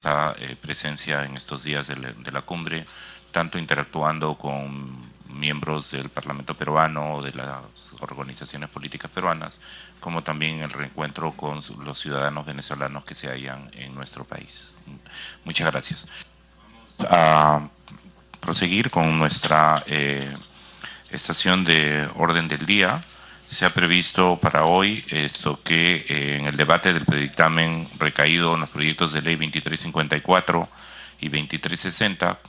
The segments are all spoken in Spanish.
la presencia en estos días de la cumbre, tanto interactuando con miembros del Parlamento peruano, de las organizaciones políticas peruanas, como también el reencuentro con los ciudadanos venezolanos que se hallan en nuestro país. Muchas gracias. A proseguir con nuestra estación de orden del día. Se ha previsto para hoy esto que en el debate del predictamen recaído en los proyectos de ley 2354 y 2360,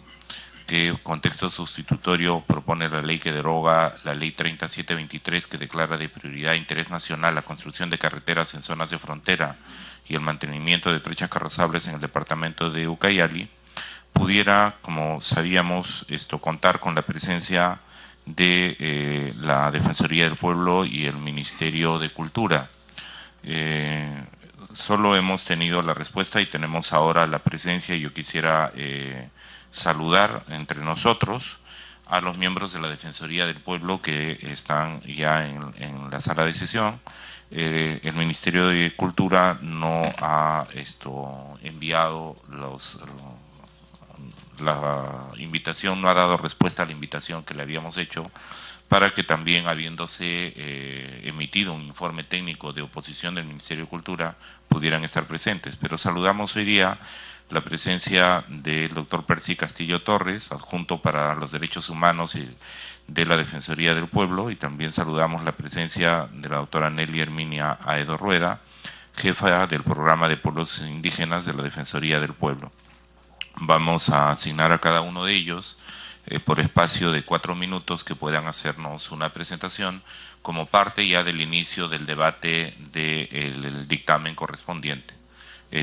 que contexto sustitutorio propone la ley que deroga la ley 3723, que declara de prioridad de interés nacional la construcción de carreteras en zonas de frontera y el mantenimiento de trechas carrozables en el departamento de Ucayali, pudiera, como sabíamos, contar con la presencia de la Defensoría del Pueblo y el Ministerio de Cultura. Solo hemos tenido la respuesta y tenemos ahora la presencia. Yo quisiera saludar entre nosotros a los miembros de la Defensoría del Pueblo que están ya en la sala de sesión. El Ministerio de Cultura no ha enviado la invitación, no ha dado respuesta a la invitación que le habíamos hecho, para que también, habiéndose emitido un informe técnico de oposición del Ministerio de Cultura, pudieran estar presentes. Pero saludamos hoy día la presencia del doctor Percy Castillo Torres, adjunto para los derechos humanos de la Defensoría del Pueblo, y también saludamos la presencia de la doctora Nelly Herminia Aedo Rueda, jefa del programa de pueblos indígenas de la Defensoría del Pueblo. Vamos a asignar a cada uno de ellos por espacio de 4 minutos que puedan hacernos una presentación como parte ya del inicio del debate del dictamen correspondiente.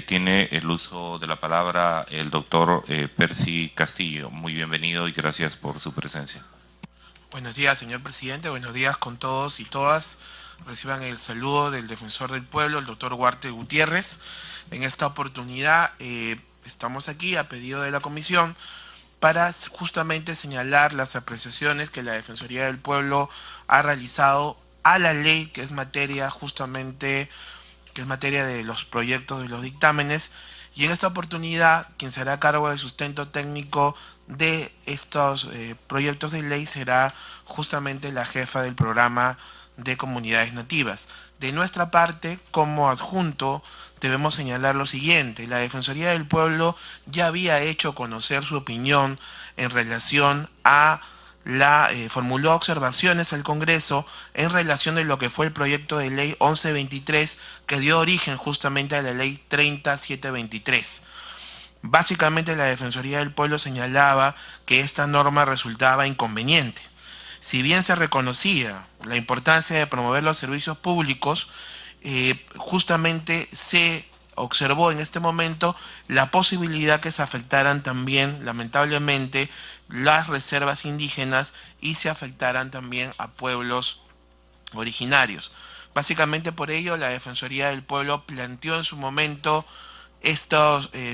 Tiene el uso de la palabra el doctor Percy Castillo. Muy bienvenido y gracias por su presencia. Buenos días, señor presidente. Buenos días con todos y todas. Reciban el saludo del defensor del pueblo, el doctor Huarte Gutiérrez. En esta oportunidad estamos aquí a pedido de la comisión para justamente señalar las apreciaciones que la Defensoría del Pueblo ha realizado a la ley que es materia justamente, que es materia de los proyectos de los dictámenes. Y en esta oportunidad, quien se hará cargo del sustento técnico de estos proyectos de ley será justamente la jefa del programa de comunidades nativas. De nuestra parte, como adjunto, debemos señalar lo siguiente: la Defensoría del Pueblo ya había hecho conocer su opinión en relación a formuló observaciones al Congreso en relación de lo que fue el proyecto de ley 1123 que dio origen justamente a la ley 3723. Básicamente la Defensoría del Pueblo señalaba que esta norma resultaba inconveniente. Si bien se reconocía la importancia de promover los servicios públicos, justamente se observó en este momento la posibilidad que se afectaran también, lamentablemente, las reservas indígenas y se afectaran también a pueblos originarios. Básicamente por ello la Defensoría del Pueblo planteó en su momento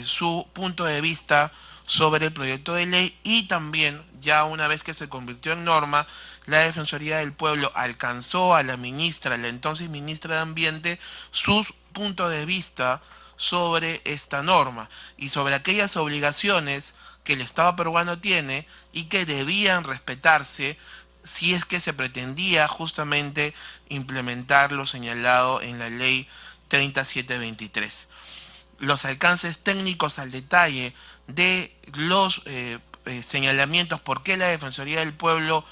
su punto de vista sobre el proyecto de ley, y también, ya una vez que se convirtió en norma, la Defensoría del Pueblo alcanzó a la ministra, la entonces ministra de Ambiente, sus puntos de vista sobre esta norma y sobre aquellas obligaciones que el Estado peruano tiene y que debían respetarse si es que se pretendía justamente implementar lo señalado en la ley 3723. Los alcances técnicos al detalle de los señalamientos, por qué la Defensoría del Pueblo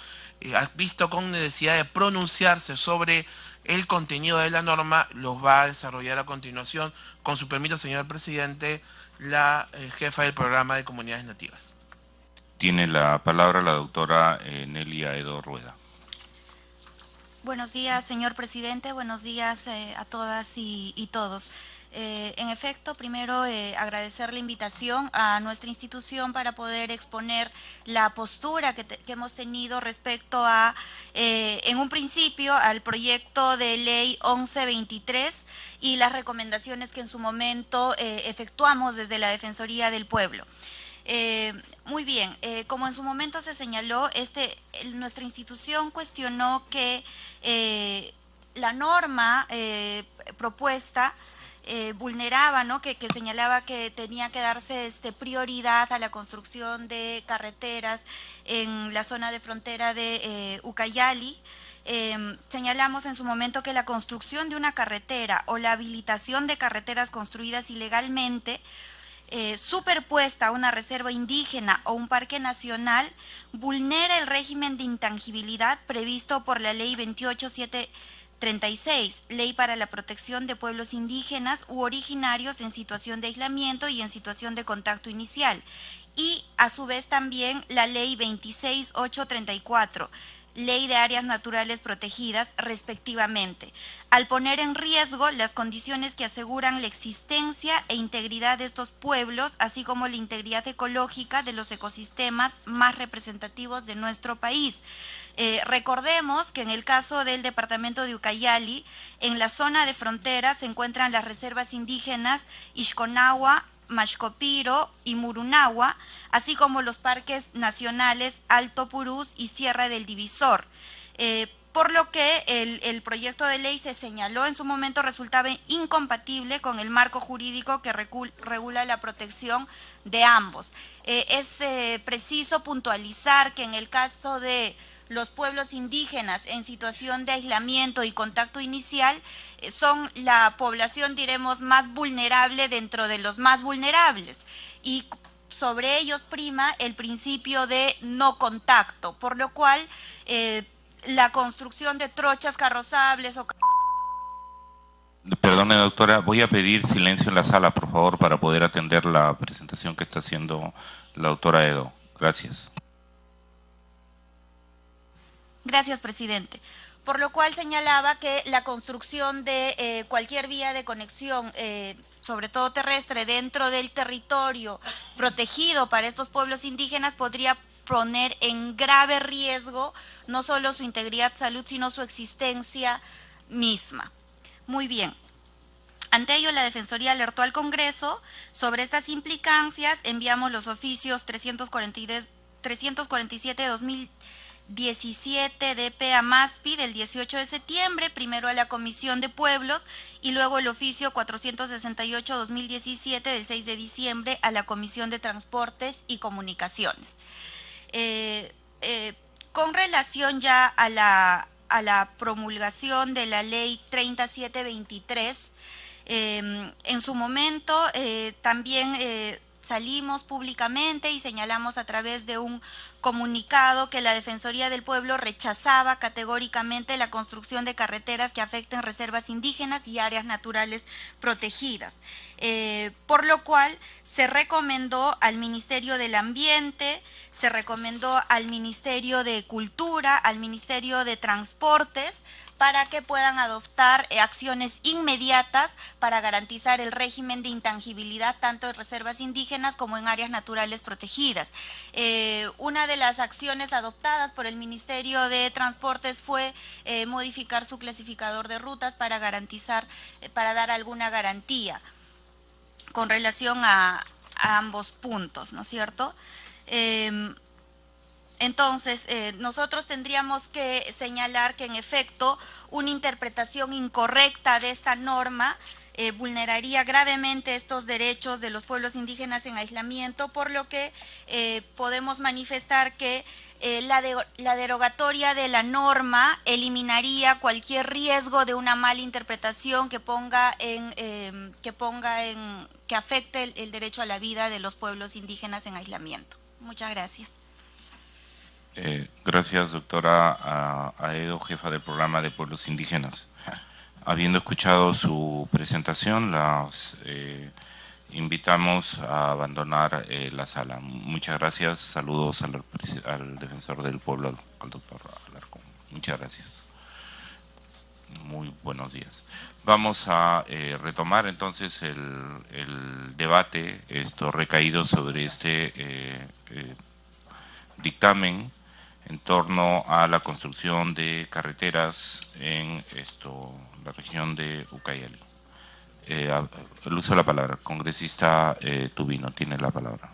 ha visto con necesidad de pronunciarse sobre el contenido de la norma, los va a desarrollar a continuación, con su permiso, señor presidente, la jefa del programa de comunidades nativas. Tiene la palabra la doctora Nelly Aedo Rueda. Buenos días, señor presidente. Buenos días a todas y todos. En efecto, primero agradecer la invitación a nuestra institución para poder exponer la postura que hemos tenido respecto a, en un principio, al proyecto de ley 1123 y las recomendaciones que en su momento efectuamos desde la Defensoría del Pueblo. Muy bien, como en su momento se señaló, nuestra institución cuestionó que la norma propuesta vulneraba, ¿no? que señalaba que tenía que darse prioridad a la construcción de carreteras en la zona de frontera de Ucayali. Señalamos en su momento que la construcción de una carretera o la habilitación de carreteras construidas ilegalmente superpuesta a una reserva indígena o un parque nacional vulnera el régimen de intangibilidad previsto por la Ley 28736, Ley para la Protección de Pueblos Indígenas u Originarios en situación de aislamiento y en situación de contacto inicial, y a su vez también la Ley 26834, Ley de Áreas Naturales Protegidas, respectivamente, al poner en riesgo las condiciones que aseguran la existencia e integridad de estos pueblos, así como la integridad ecológica de los ecosistemas más representativos de nuestro país. Recordemos que en el caso del departamento de Ucayali, en la zona de frontera se encuentran las reservas indígenas Ixconagua, Maxcopiro y Murunagua, así como los parques nacionales Alto Purús y Sierra del Divisor, por lo que el proyecto de ley se señaló en su momento resultaba incompatible con el marco jurídico que regula la protección de ambos. Es preciso puntualizar que en el caso de los pueblos indígenas en situación de aislamiento y contacto inicial son la población, diremos, más vulnerable dentro de los más vulnerables, y sobre ellos prima el principio de no contacto, por lo cual la construcción de trochas carrozables o... Perdone, doctora, voy a pedir silencio en la sala, por favor, para poder atender la presentación que está haciendo la doctora Edo. Gracias. Gracias, presidente. Por lo cual señalaba que la construcción de cualquier vía de conexión, sobre todo terrestre, dentro del territorio protegido para estos pueblos indígenas podría poner en grave riesgo no solo su integridad, salud, sino su existencia misma. Muy bien. Ante ello, la Defensoría alertó al Congreso sobre estas implicancias. Enviamos los oficios 347-2017 DP a MASPI del 18 de septiembre, primero a la Comisión de Pueblos y luego el oficio 468-2017 del 6 de diciembre a la Comisión de Transportes y Comunicaciones. Con relación ya a la promulgación de la Ley 3723, en su momento también salimos públicamente y señalamos a través de un comunicado que la Defensoría del Pueblo rechazaba categóricamente la construcción de carreteras que afecten reservas indígenas y áreas naturales protegidas, por lo cual se recomendó al Ministerio del Ambiente, se recomendó al Ministerio de Cultura, al Ministerio de Transportes, para que puedan adoptar acciones inmediatas para garantizar el régimen de intangibilidad tanto en reservas indígenas como en áreas naturales protegidas. Una de las acciones adoptadas por el Ministerio de Transportes fue modificar su clasificador de rutas para garantizar, para dar alguna garantía con relación a ambos puntos, ¿no es cierto? Entonces, nosotros tendríamos que señalar que en efecto una interpretación incorrecta de esta norma vulneraría gravemente estos derechos de los pueblos indígenas en aislamiento, por lo que podemos manifestar que la derogatoria de la norma eliminaría cualquier riesgo de una mala interpretación que afecte el derecho a la vida de los pueblos indígenas en aislamiento. Muchas gracias. Gracias, doctora Aedo, jefa del programa de pueblos indígenas. Habiendo escuchado su presentación, las invitamos a abandonar la sala. Muchas gracias. Saludos al defensor del pueblo, al doctor Alarcón. Muchas gracias. Muy buenos días. Vamos a retomar entonces el debate recaído sobre este dictamen en torno a la construcción de carreteras en la región de Ucayali. El uso de la palabra. Congresista Tubino, tiene la palabra.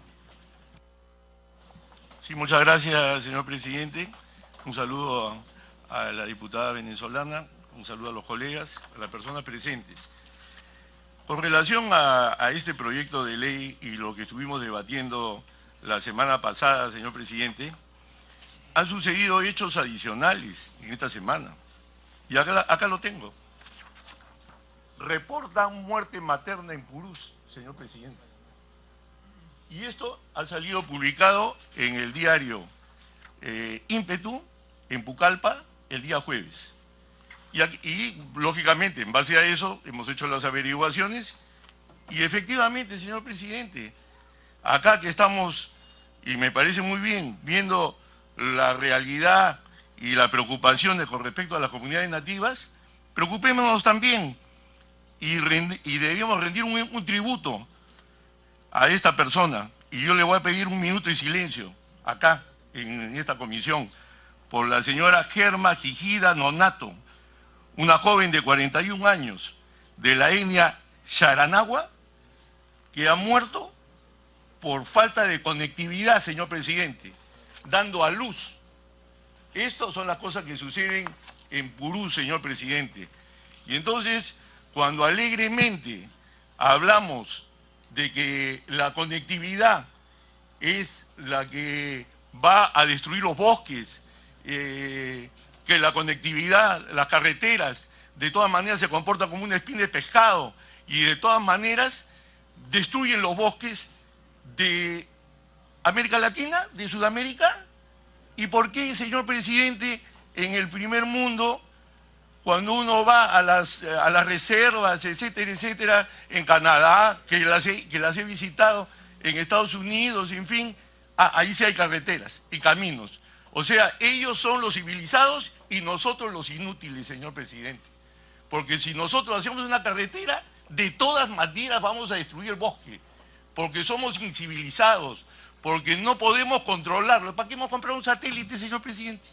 Sí, muchas gracias, señor presidente. Un saludo a la diputada venezolana, un saludo a los colegas, a las personas presentes. Con relación a este proyecto de ley y lo que estuvimos debatiendo la semana pasada, señor presidente, han sucedido hechos adicionales en esta semana. Y acá lo tengo. Reportan muerte materna en Purús, señor presidente. Y esto ha salido publicado en el diario Ímpetu, en Pucallpa, el día jueves. Y lógicamente, en base a eso, hemos hecho las averiguaciones y efectivamente, señor presidente, acá que estamos, y me parece muy bien, viendo la realidad y las preocupaciones con respecto a las comunidades nativas, preocupémonos también y deberíamos rendir un tributo a esta persona. Y yo le voy a pedir un minuto de silencio acá, en esta comisión, por la señora Germa Gigida Nonato, una joven de 41 años de la etnia Yaranagua, que ha muerto por falta de conectividad, señor presidente, dando a luz. Estas son las cosas que suceden en Purús, señor presidente. Y entonces, cuando alegremente hablamos de que la conectividad es la que va a destruir los bosques, que la conectividad, las carreteras, de todas maneras se comportan como una espina de pescado y de todas maneras destruyen los bosques de América Latina, de Sudamérica. ¿Y por qué, señor presidente, en el primer mundo, cuando uno va a las reservas, etcétera, etcétera, en Canadá, que las he visitado, en Estados Unidos, en fin, ahí sí hay carreteras y caminos? O sea, ellos son los civilizados y nosotros los inútiles, señor presidente. Porque si nosotros hacemos una carretera, de todas maneras vamos a destruir el bosque. Porque somos incivilizados, porque no podemos controlarlo. ¿Para qué hemos comprado un satélite, señor presidente?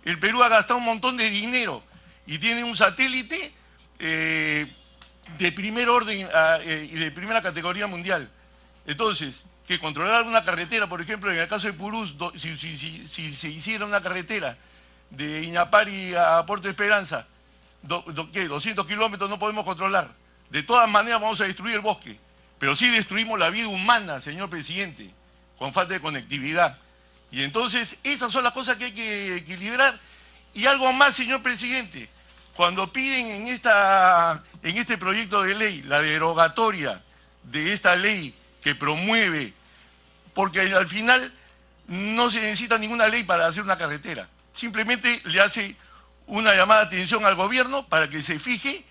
El Perú ha gastado un montón de dinero y tiene un satélite de primer orden y de primera categoría mundial. Entonces, que controlar una carretera, por ejemplo, en el caso de Purús, si se hiciera una carretera de Iñapari a Puerto Esperanza, ¿qué? 200 kilómetros no podemos controlar. De todas maneras vamos a destruir el bosque, pero sí destruimos la vida humana, señor presidente, con falta de conectividad. Y entonces esas son las cosas que hay que equilibrar. Y algo más, señor presidente, cuando piden en este proyecto de ley la derogatoria de esta ley que promueve, porque al final no se necesita ninguna ley para hacer una carretera, simplemente le hace una llamada de atención al gobierno para que se fije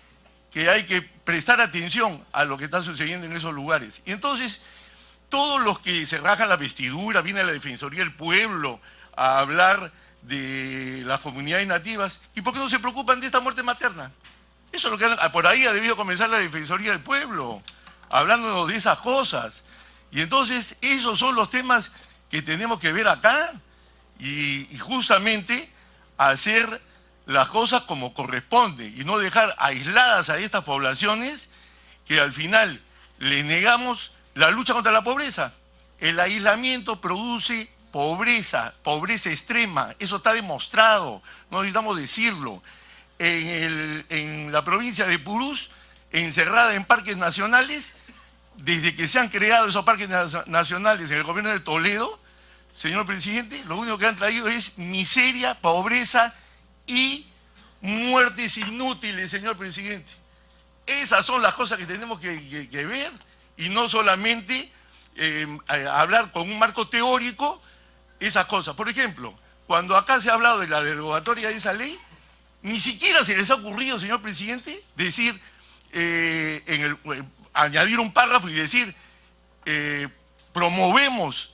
que hay que prestar atención a lo que está sucediendo en esos lugares. Y entonces, todos los que se rajan la vestidura, viene la Defensoría del Pueblo a hablar de las comunidades nativas, ¿y por qué no se preocupan de esta muerte materna? Eso es lo que por ahí ha debido comenzar la Defensoría del Pueblo, hablándonos de esas cosas. Y entonces, esos son los temas que tenemos que ver acá y justamente hacer las cosas como corresponde y no dejar aisladas a estas poblaciones que al final le negamos la lucha contra la pobreza. El aislamiento produce pobreza, pobreza extrema, eso está demostrado, no necesitamos decirlo. En la provincia de Purús, encerrada en parques nacionales, desde que se han creado esos parques nacionales en el gobierno de Toledo, señor presidente, lo único que han traído es miseria, pobreza y muertes inútiles, señor presidente. Esas son las cosas que tenemos que ver y no solamente hablar con un marco teórico esas cosas. Por ejemplo, cuando acá se ha hablado de la derogatoria de esa ley, ni siquiera se les ha ocurrido, señor presidente, decir, añadir un párrafo y decir, promovemos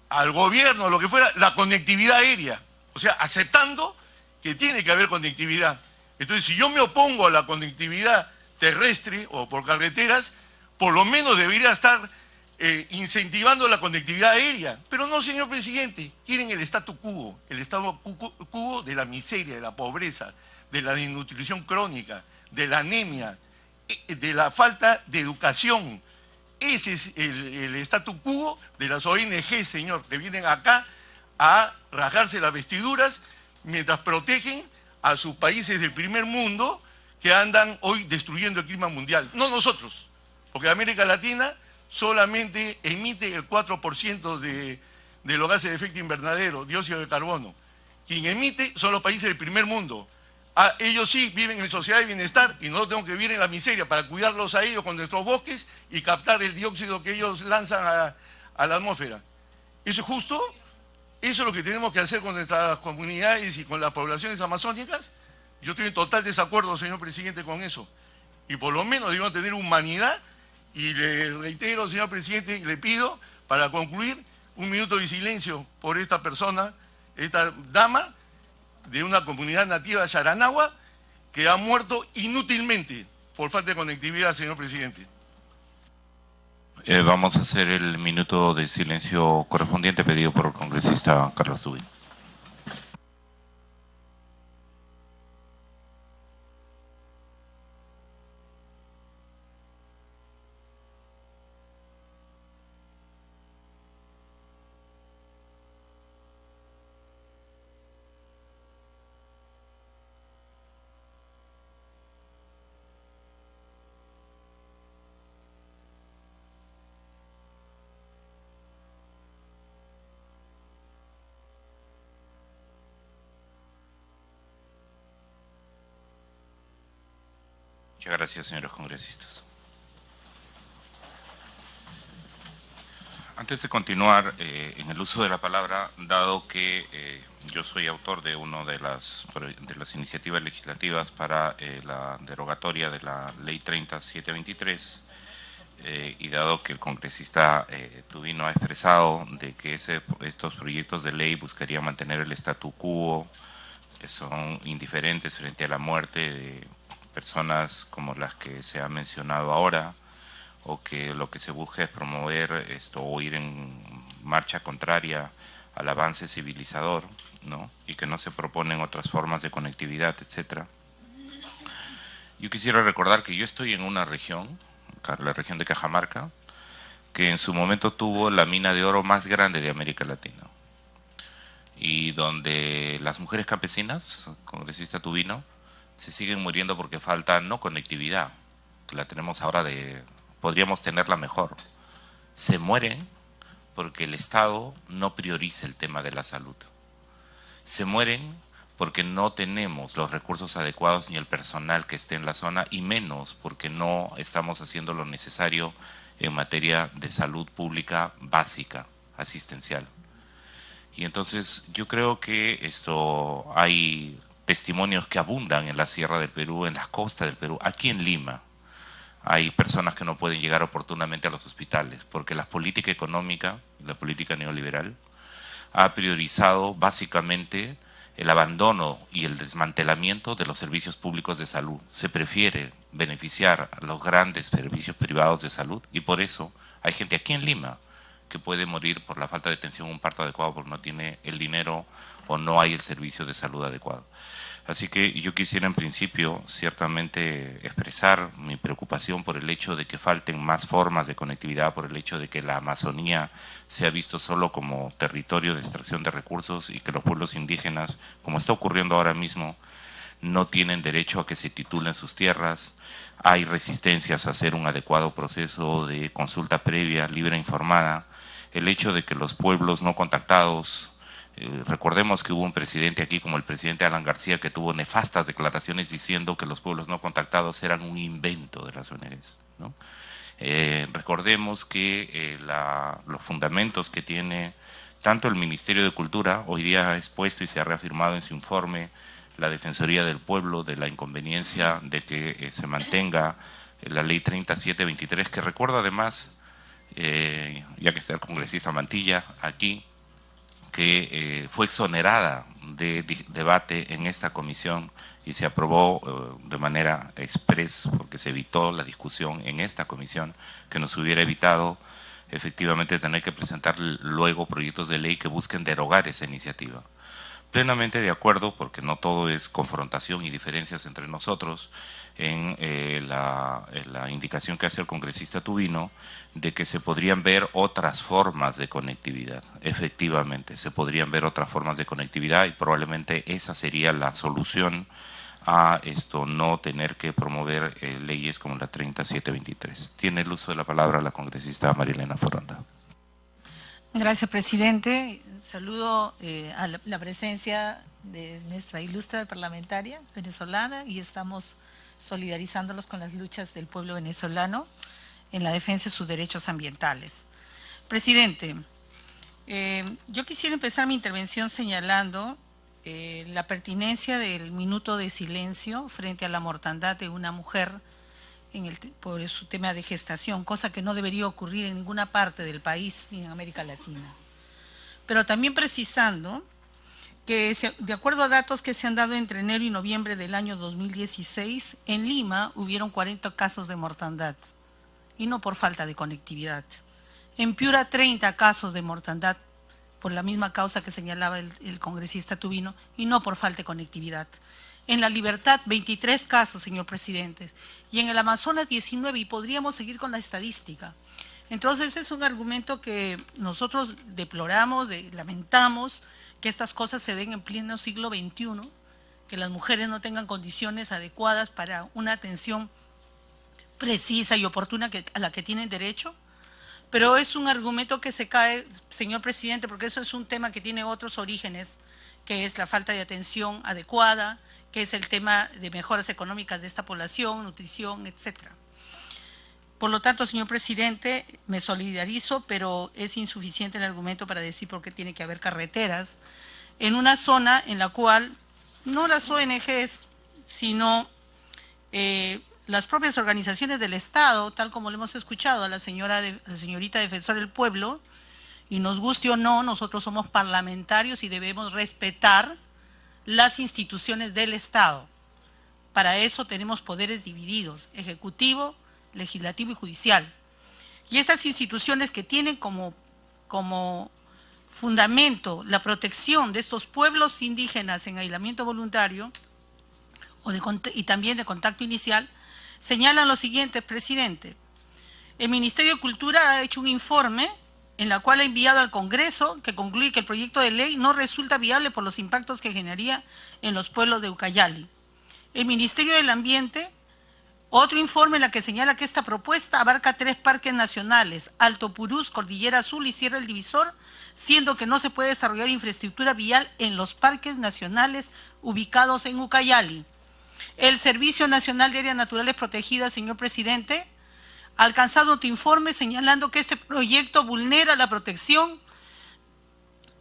al gobierno, lo que fuera, la conectividad aérea. O sea, aceptando que tiene que haber conectividad. Entonces, si yo me opongo a la conectividad terrestre o por carreteras, por lo menos debería estar incentivando la conectividad aérea. Pero no, señor presidente, quieren el statu quo de la miseria, de la pobreza, de la desnutrición crónica, de la anemia, de la falta de educación. Ese es el statu quo de las ONG, señor, que vienen acá a rasgarse las vestiduras mientras protegen a sus países del primer mundo que andan hoy destruyendo el clima mundial. No nosotros, porque América Latina solamente emite el 4% de los gases de efecto invernadero, dióxido de carbono. Quien emite son los países del primer mundo. Ellos sí viven en sociedad de bienestar y nosotros tenemos que vivir en la miseria para cuidarlos a ellos con nuestros bosques y captar el dióxido que ellos lanzan a la atmósfera. ¿Eso es justo? ¿Eso es lo que tenemos que hacer con nuestras comunidades y con las poblaciones amazónicas? Yo estoy en total desacuerdo, señor presidente, con eso. Y por lo menos debemos tener humanidad. Y le reitero, señor presidente, le pido, para concluir, 1 minuto de silencio por esta persona, esta dama de una comunidad nativa Yaranagua que ha muerto inútilmente por falta de conectividad, señor presidente. Vamos a hacer el minuto de silencio correspondiente pedido por el congresista Carlos Tubino. Muchas gracias, señores congresistas. Antes de continuar en el uso de la palabra, dado que yo soy autor de una de las iniciativas legislativas para la derogatoria de la Ley 30723, y dado que el congresista Tubino ha expresado de que estos proyectos de ley buscarían mantener el statu quo, que son indiferentes frente a la muerte de personas como las que se ha mencionado ahora, o que lo que se busca es promover o ir en marcha contraria al avance civilizador, ¿no? Y que no se proponen otras formas de conectividad, etcétera. Yo quisiera recordar que yo estoy en una región, la región de Cajamarca, que en su momento tuvo la mina de oro más grande de América Latina, y donde las mujeres campesinas, congresista Tubino, se siguen muriendo porque falta no conectividad, que la tenemos ahora podríamos tenerla mejor. Se mueren porque el Estado no prioriza el tema de la salud. Se mueren porque no tenemos los recursos adecuados ni el personal que esté en la zona, y menos porque no estamos haciendo lo necesario en materia de salud pública básica, asistencial. Y entonces yo creo que hay testimonios que abundan en la sierra del Perú, en las costas del Perú, aquí en Lima. Hay personas que no pueden llegar oportunamente a los hospitales porque la política económica, la política neoliberal, ha priorizado básicamente el abandono y el desmantelamiento de los servicios públicos de salud. Se prefiere beneficiar a los grandes servicios privados de salud, y por eso hay gente aquí en Lima que puede morir por la falta de atención a un parto adecuado porque no tiene el dinero o no hay el servicio de salud adecuado. Así que yo quisiera en principio ciertamente expresar mi preocupación por el hecho de que falten más formas de conectividad, por el hecho de que la Amazonía se ha visto solo como territorio de extracción de recursos y que los pueblos indígenas, como está ocurriendo ahora mismo, no tienen derecho a que se titulen sus tierras. Hay resistencias a hacer un adecuado proceso de consulta previa, libre e informada. El hecho de que los pueblos no contactados, recordemos que hubo un presidente aquí como el presidente Alan García que tuvo nefastas declaraciones diciendo que los pueblos no contactados eran un invento de las ONGs, ¿no? Recordemos que los fundamentos que tiene tanto el Ministerio de Cultura, hoy día ha expuesto y se ha reafirmado en su informe la Defensoría del Pueblo de la inconveniencia de que se mantenga la Ley 30723, que recuerdo además, ya que está el congresista Mantilla aquí, que fue exonerada de debate en esta comisión y se aprobó de manera express porque se evitó la discusión en esta comisión, que nos hubiera evitado efectivamente tener que presentar luego proyectos de ley que busquen derogar esa iniciativa. Plenamente de acuerdo, porque no todo es confrontación y diferencias entre nosotros, en la indicación que hace el congresista Tubino de que se podrían ver otras formas de conectividad. Efectivamente, se podrían ver otras formas de conectividad y probablemente esa sería la solución a no tener que promover leyes como la 3723. Tiene el uso de la palabra la congresista Marilena Foronda. Gracias, presidente. Saludo a la presencia de nuestra ilustre parlamentaria venezolana y estamos solidarizándolos con las luchas del pueblo venezolano en la defensa de sus derechos ambientales. Presidente, yo quisiera empezar mi intervención señalando la pertinencia del minuto de silencio frente a la mortandad de una mujer por su tema de gestación, cosa que no debería ocurrir en ninguna parte del país ni en América Latina. Pero también precisando que de acuerdo a datos que se han dado entre enero y noviembre del año 2016, en Lima hubieron 40 casos de mortandad, y no por falta de conectividad. En Piura 30 casos de mortandad por la misma causa que señalaba el congresista Tubino, y no por falta de conectividad. En La Libertad 23 casos, señor presidente, y en el Amazonas 19, y podríamos seguir con la estadística. Entonces es un argumento que nosotros deploramos, lamentamos, que estas cosas se den en pleno siglo XXI, que las mujeres no tengan condiciones adecuadas para una atención precisa y oportuna a la que tienen derecho, pero es un argumento que se cae, señor presidente, porque eso es un tema que tiene otros orígenes, que es la falta de atención adecuada, que es el tema de mejoras económicas de esta población, nutrición, etcétera. Por lo tanto, señor presidente, me solidarizo, pero es insuficiente el argumento para decir por qué tiene que haber carreteras en una zona en la cual no las ONGs, sino las propias organizaciones del Estado, tal como le hemos escuchado a la señorita defensora del pueblo, y nos guste o no, nosotros somos parlamentarios y debemos respetar las instituciones del Estado. Para eso tenemos poderes divididos, ejecutivo, legislativo y judicial. Y estas instituciones que tienen como fundamento la protección de estos pueblos indígenas en aislamiento voluntario y también de contacto inicial, señalan lo siguiente, presidente. El Ministerio de Cultura ha hecho un informe en la cual ha enviado al Congreso que concluye que el proyecto de ley no resulta viable por los impactos que generaría en los pueblos de Ucayali. El Ministerio del Ambiente, otro informe en la que señala que esta propuesta abarca 3 parques nacionales, Alto Purús, Cordillera Azul y Sierra del Divisor, siendo que no se puede desarrollar infraestructura vial en los parques nacionales ubicados en Ucayali. El Servicio Nacional de Áreas Naturales Protegidas, señor presidente, ha alcanzado otro informe señalando que este proyecto vulnera la protección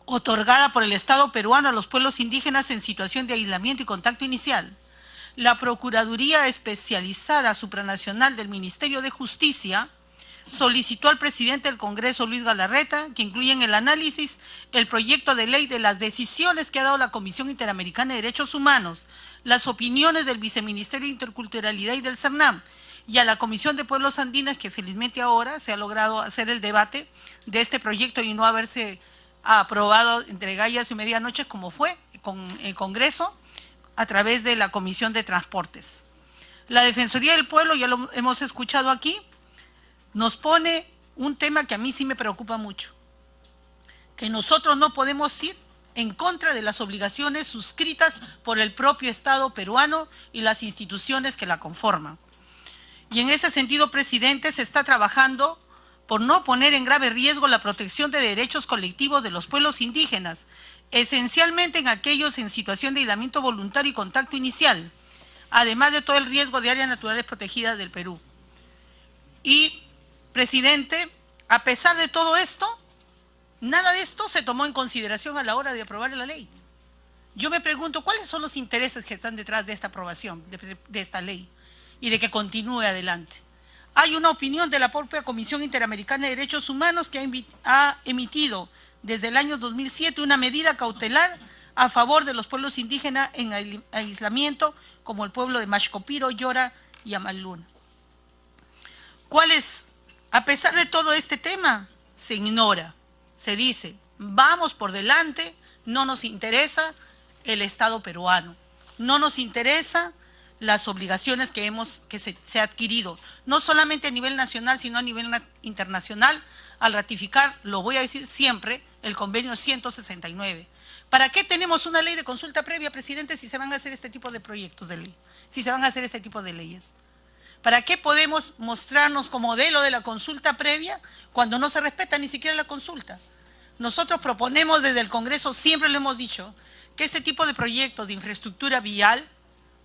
otorgada por el Estado peruano a los pueblos indígenas en situación de aislamiento y contacto inicial. La Procuraduría Especializada Supranacional del Ministerio de Justicia solicitó al presidente del Congreso, Luis Galarreta, que incluya en el análisis el proyecto de ley de las decisiones que ha dado la Comisión Interamericana de Derechos Humanos, las opiniones del Viceministerio de Interculturalidad y del CERNAM, y a la Comisión de Pueblos Andinos, que felizmente ahora se ha logrado hacer el debate de este proyecto y no haberse aprobado entre gallas y medianoches como fue con el Congreso a través de la Comisión de Transportes. La Defensoría del Pueblo, ya lo hemos escuchado aquí, nos pone un tema que a mí sí me preocupa mucho, que nosotros no podemos ir en contra de las obligaciones suscritas por el propio Estado peruano y las instituciones que la conforman. Y en ese sentido, presidente, se está trabajando por no poner en grave riesgo la protección de derechos colectivos de los pueblos indígenas, esencialmente en aquellos en situación de aislamiento voluntario y contacto inicial, además de todo el riesgo de áreas naturales protegidas del Perú. Y, presidente, a pesar de todo esto, nada de esto se tomó en consideración a la hora de aprobar la ley. Yo me pregunto, ¿cuáles son los intereses que están detrás de esta aprobación, de esta ley, y de que continúe adelante? Hay una opinión de la propia Comisión Interamericana de Derechos Humanos que ha emitido desde el año 2007 una medida cautelar a favor de los pueblos indígenas en aislamiento, como el pueblo de Maxcopiro, Yora y Amaluna. A pesar de todo este tema, se ignora, se dice, vamos por delante, no nos interesa el Estado peruano, no nos interesa las obligaciones que se ha adquirido, no solamente a nivel nacional, sino a nivel internacional, al ratificar, lo voy a decir siempre, el convenio 169. ¿Para qué tenemos una ley de consulta previa, presidente, si se van a hacer este tipo de proyectos de ley? Si se van a hacer este tipo de leyes. ¿Para qué podemos mostrarnos como modelo de la consulta previa cuando no se respeta ni siquiera la consulta? Nosotros proponemos desde el Congreso, siempre lo hemos dicho, que este tipo de proyectos de infraestructura vial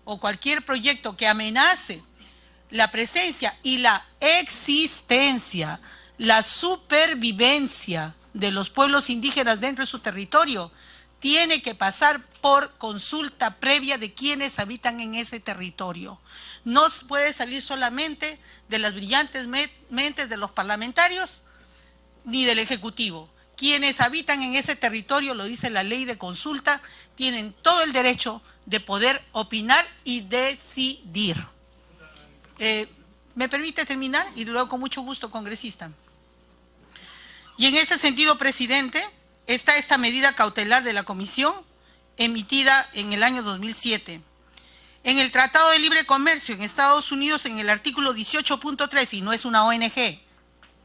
o cualquier proyecto que amenace la presencia y la existencia, la supervivencia de los pueblos indígenas dentro de su territorio, tiene que pasar por consulta previa de quienes habitan en ese territorio. No puede salir solamente de las brillantes mentes de los parlamentarios ni del Ejecutivo. Quienes habitan en ese territorio, lo dice la ley de consulta, tienen todo el derecho de poder opinar y decidir. ¿Me permite terminar? Y luego con mucho gusto, congresista. Y en ese sentido, presidente, está esta medida cautelar de la Comisión emitida en el año 2007. En el Tratado de Libre Comercio en Estados Unidos, en el artículo 18.3, y no es una ONG,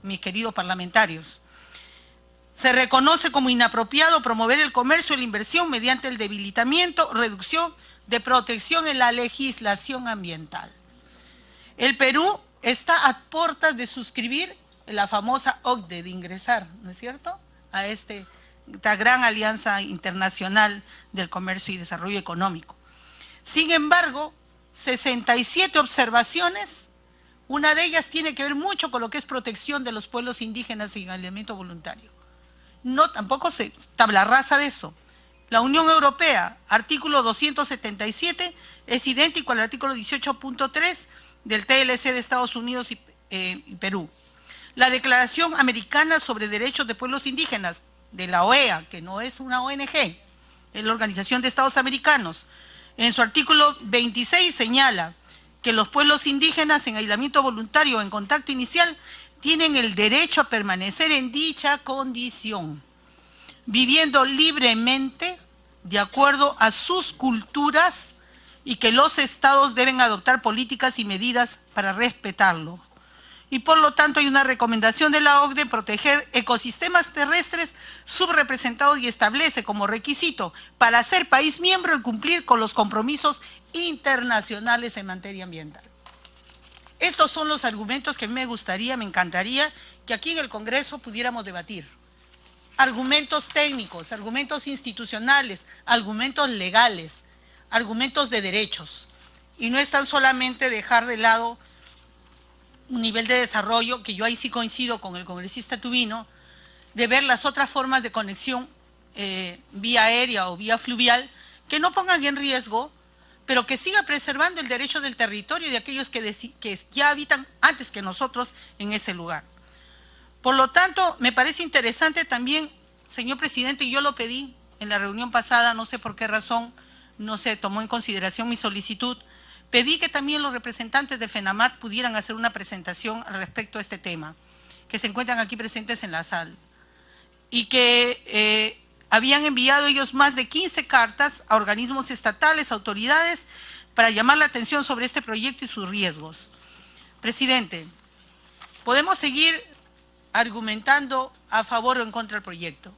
mis queridos parlamentarios, se reconoce como inapropiado promover el comercio y la inversión mediante el debilitamiento, reducción de protección en la legislación ambiental. El Perú está a puertas de suscribir la famosa OCDE, de ingresar, ¿no es cierto?, a esta gran alianza internacional del comercio y desarrollo económico. Sin embargo, 67 observaciones, una de ellas tiene que ver mucho con lo que es protección de los pueblos indígenas y aislamiento voluntario. No, tampoco se tabla rasa de eso. La Unión Europea, artículo 277, es idéntico al artículo 18.3 del TLC de Estados Unidos y Perú. La Declaración Americana sobre Derechos de Pueblos Indígenas, de la OEA, que no es una ONG, es la Organización de Estados Americanos, en su artículo 26 señala que los pueblos indígenas en aislamiento voluntario o en contacto inicial tienen el derecho a permanecer en dicha condición, viviendo libremente de acuerdo a sus culturas y que los estados deben adoptar políticas y medidas para respetarlo. Y por lo tanto hay una recomendación de la OCDE proteger ecosistemas terrestres subrepresentados y establece como requisito para ser país miembro el cumplir con los compromisos internacionales en materia ambiental. Estos son los argumentos que me gustaría, me encantaría que aquí en el Congreso pudiéramos debatir. Argumentos técnicos, argumentos institucionales, argumentos legales, argumentos de derechos. Y no es tan solamente dejar de lado un nivel de desarrollo, que yo ahí sí coincido con el congresista Tubino, de ver las otras formas de conexión vía aérea o vía fluvial, que no pongan en riesgo, pero que siga preservando el derecho del territorio de aquellos que ya habitan antes que nosotros en ese lugar. Por lo tanto, me parece interesante también, señor presidente, y yo lo pedí en la reunión pasada, no sé por qué razón no se tomó en consideración mi solicitud, pedí que también los representantes de FENAMAT pudieran hacer una presentación al respecto a este tema, que se encuentran aquí presentes en la sala, y que habían enviado ellos más de 15 cartas a organismos estatales, autoridades, para llamar la atención sobre este proyecto y sus riesgos. Presidente, podemos seguir argumentando a favor o en contra del proyecto,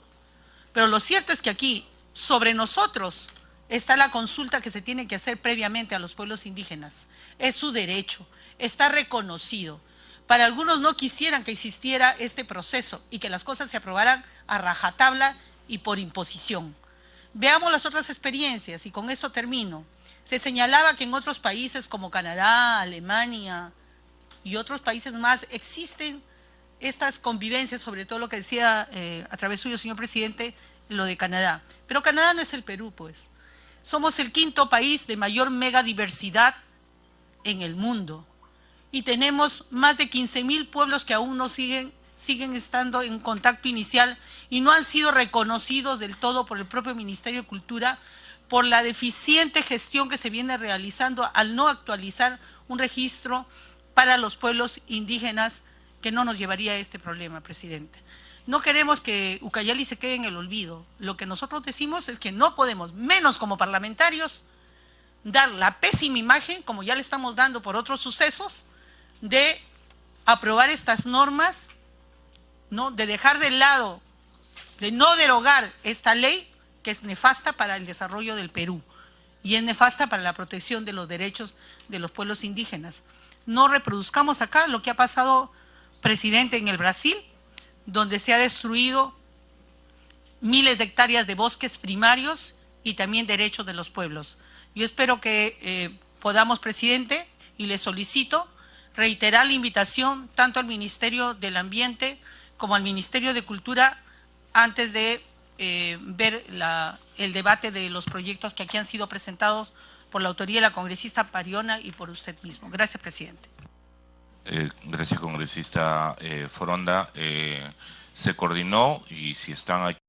pero lo cierto es que aquí, sobre nosotros, está la consulta que se tiene que hacer previamente a los pueblos indígenas. Es su derecho, está reconocido. Para algunos no quisieran que existiera este proceso y que las cosas se aprobaran a rajatabla y por imposición. Veamos las otras experiencias y con esto termino. Se señalaba que en otros países como Canadá, Alemania y otros países más existen estas convivencias, sobre todo lo que decía a través suyo, señor presidente, lo de Canadá. Pero Canadá no es el Perú, pues. Somos el quinto país de mayor megadiversidad en el mundo y tenemos más de 15,000 pueblos que aún no siguen estando en contacto inicial y no han sido reconocidos del todo por el propio Ministerio de Cultura por la deficiente gestión que se viene realizando al no actualizar un registro para los pueblos indígenas que no nos llevaría a este problema, presidente. No queremos que Ucayali se quede en el olvido. Lo que nosotros decimos es que no podemos, menos como parlamentarios, dar la pésima imagen, como ya le estamos dando por otros sucesos, de aprobar estas normas ¿no?, de dejar de lado, de no derogar esta ley que es nefasta para el desarrollo del Perú y es nefasta para la protección de los derechos de los pueblos indígenas. No reproduzcamos acá lo que ha pasado, presidente, en el Brasil, donde se ha destruido miles de hectáreas de bosques primarios y también derechos de los pueblos. Yo espero que podamos, presidente, y le solicito reiterar la invitación tanto al Ministerio del Ambiente como al Ministerio de Cultura antes de ver el debate de los proyectos que aquí han sido presentados por la autoría de la congresista Pariona y por usted mismo. Gracias, presidente. Gracias, congresista Foronda. Se coordinó y si están aquí